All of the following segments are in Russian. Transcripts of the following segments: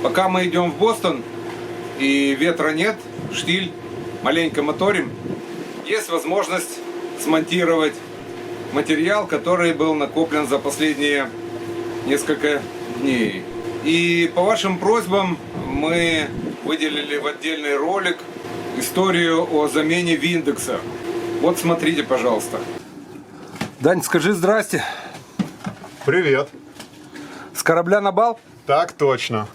Пока мы идем в Бостон и ветра нет, штиль, маленько моторим, есть возможность смонтировать материал, который был накоплен за последние несколько дней. И по вашим просьбам мы выделили в отдельный ролик историю о замене Виндекса. Вот смотрите, пожалуйста. Дань, скажи здрасте. Привет. С корабля на бал? Так точно.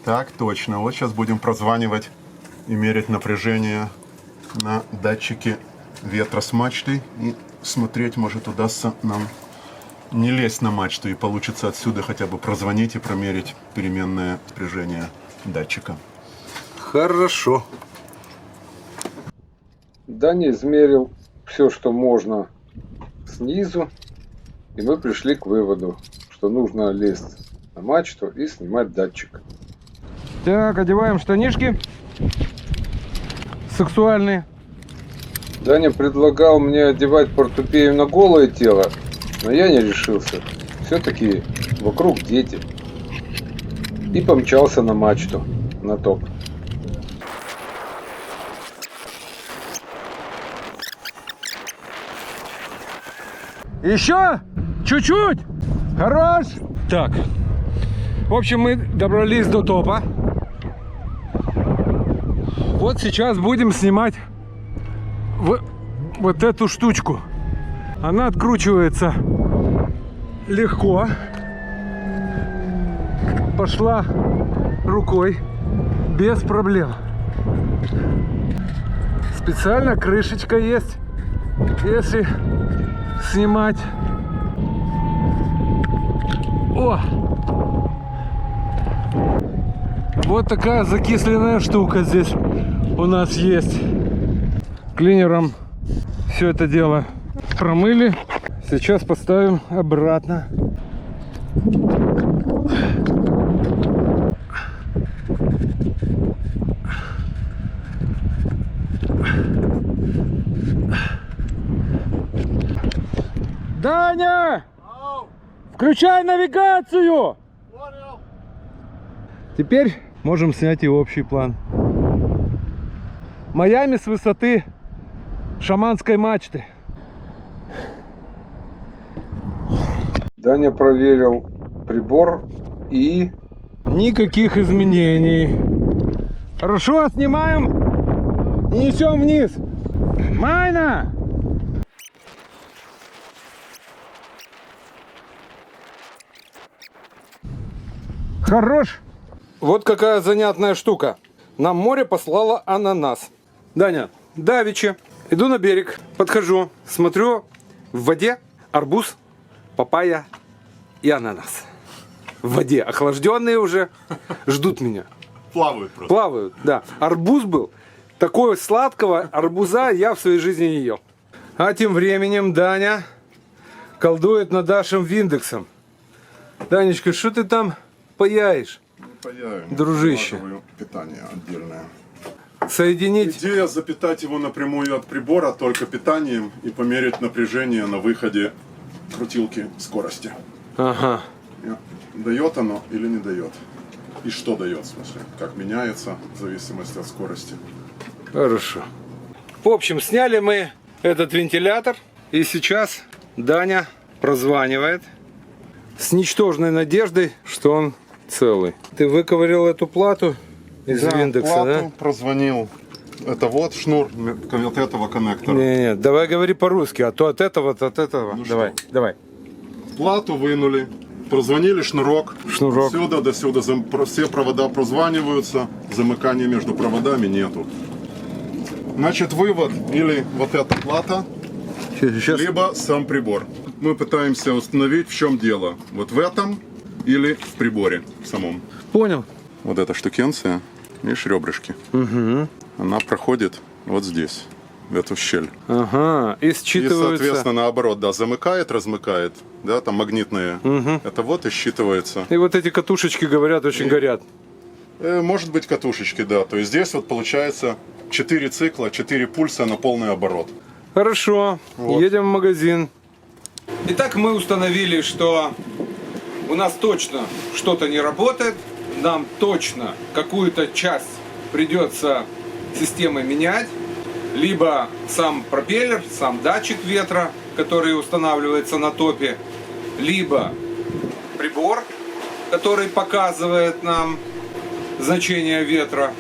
Так точно. Вот сейчас будем прозванивать и мерять напряжение на датчике ветра с мачтой. И смотреть, может, удастся нам не лезть на мачту и получится отсюда хотя бы прозвонить и промерить переменное напряжение датчика. Хорошо. Даня измерил все, что можно снизу, и мы пришли к выводу, что нужно лезть на мачту и снимать датчик. Так, одеваем штанишки сексуальные. Даня предлагал мне одевать портупею на голое тело, но я не решился. Все-таки вокруг дети. И помчался на мачту, на топ. Еще чуть-чуть. Хорош. Так. В общем, мы добрались до топа. Вот сейчас будем снимать вот эту штучку. Она откручивается легко. Пошла рукой без проблем. Специально крышечка есть, если снимать. О! Вот такая закисленная штука здесь у нас есть. Клинером все это дело промыли. Сейчас поставим обратно. Даня! Включай навигацию! Теперь можем снять и общий план. Майами с высоты шаманской мачты. Даня проверил прибор и... Никаких изменений. Хорошо, снимаем и несем вниз. Майна! Хорош. Вот какая занятная штука. Нам море послало ананас. Даня, давеча, иду на берег, подхожу, смотрю, в воде арбуз, папайя и ананас. В воде, охлажденные уже, ждут меня. Плавают просто. Плавают, да. Арбуз был. Такого сладкого арбуза я в своей жизни не ел. А тем временем Даня колдует над нашим Виндексом. Данечка, что ты там паяешь? Дружище. Питание отдельное. Соединить. Идея запитать его напрямую от прибора только питанием и померить напряжение на выходе крутилки скорости. Ага. Дает оно или не дает? И что дает, в смысле? Как меняется в зависимости от скорости? Хорошо. В общем, сняли мы этот вентилятор. И сейчас Даня прозванивает с ничтожной надеждой, что он целый. Ты выковырял эту плату из Виндекса, плату, да? прозвонил. Это вот шнур от этого коннектора. Не, давай говори по-русски, а то от этого, то от этого. Ну давай, что? давай. Плату вынули, прозвонили шнурок. Шнурок. Сюда до сюда все провода прозваниваются, замыкания между проводами нету. Значит, вывод или вот эта плата, Сейчас. либо сам прибор. Мы пытаемся установить, в чем дело. Вот в этом или в приборе самом. Понял. Вот эта штукенция, видишь, ребрышки. Угу. Она проходит вот здесь, в эту щель. Ага. И И, считываются. соответственно, наоборот, да, замыкает, размыкает, да, там магнитные. Угу. Это вот и считывается. И вот эти катушечки, говорят, очень горят. Может быть, катушечки, да. То есть здесь вот получается 4 цикла, 4 пульса на полный оборот. Хорошо. Вот. Едем в магазин. Итак, мы установили, что у нас точно что-то не работает, нам точно какую-то часть придется системы менять, либо сам пропеллер, сам датчик ветра, который устанавливается на топе, либо прибор, который показывает нам значение ветра,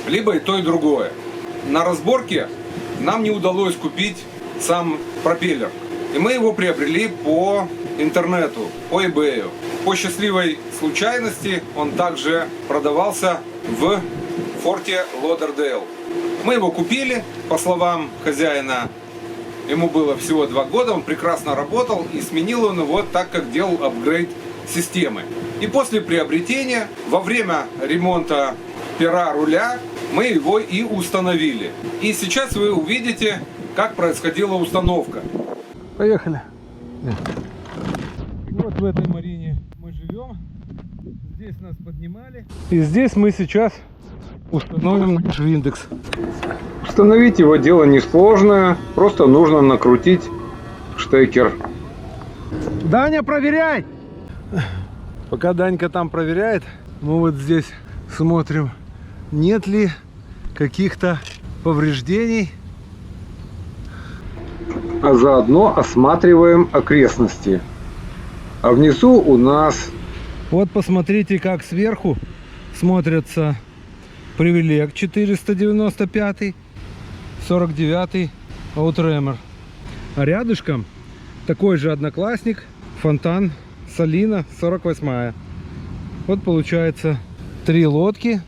либо и то, и другое. На разборке нам не удалось купить сам пропеллер, и мы его приобрели по интернету, по eBay. По счастливой случайности он также продавался в форте Лодердейл. Мы его купили, по словам хозяина, ему было всего 2 года, он прекрасно работал, и сменил он его так, как делал апгрейд системы. И после приобретения, во время ремонта пера руля, мы его и установили. И сейчас вы увидите, как происходила установка. Поехали. Вот в этой марине мы живем. Здесь нас поднимали. И здесь мы сейчас установим наш Виндекс. Установить его дело несложное, просто нужно накрутить штекер. Даня, проверяй! Пока Данька там проверяет, мы вот здесь смотрим, нет ли каких-то повреждений. А заодно осматриваем окрестности. А внизу у нас Вот посмотрите, как сверху смотрятся Привилег 495, 49 Outremer. А рядышком такой же одноклассник Фонтан Салина 48. Вот получается 3 лодки,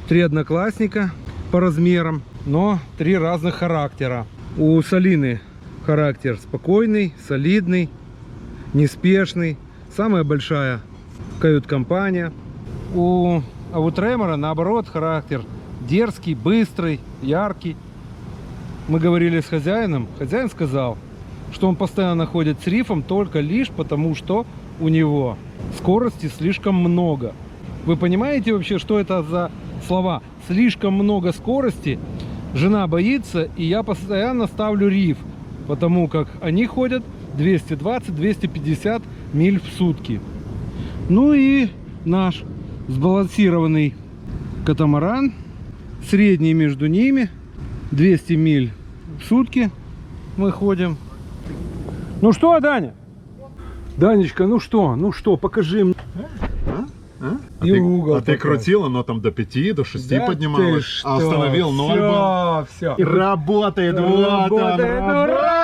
3 одноклассника по размерам, но 3 разных характера. У Салины характер спокойный, солидный, неспешный. Самая большая кают-компания. У Outremer наоборот характер дерзкий, быстрый, яркий. Мы говорили с хозяином. Хозяин сказал, что он постоянно ходит с рифом только лишь потому, что у него скорости слишком много. Вы понимаете вообще, что это за слова? Слишком много скорости. Жена боится, и я постоянно ставлю риф, потому как они ходят 220-250 миль в сутки. Ну и наш сбалансированный катамаран, средний между ними, 200 миль в сутки мы ходим. Ну что, Даня? Данечка, ну что, покажи мне. И угол ты такой. крутил, оно там до 5, до 6 Да поднималось, ты а что? остановил 0 был. Все. Работает, вот он. Работает, ура!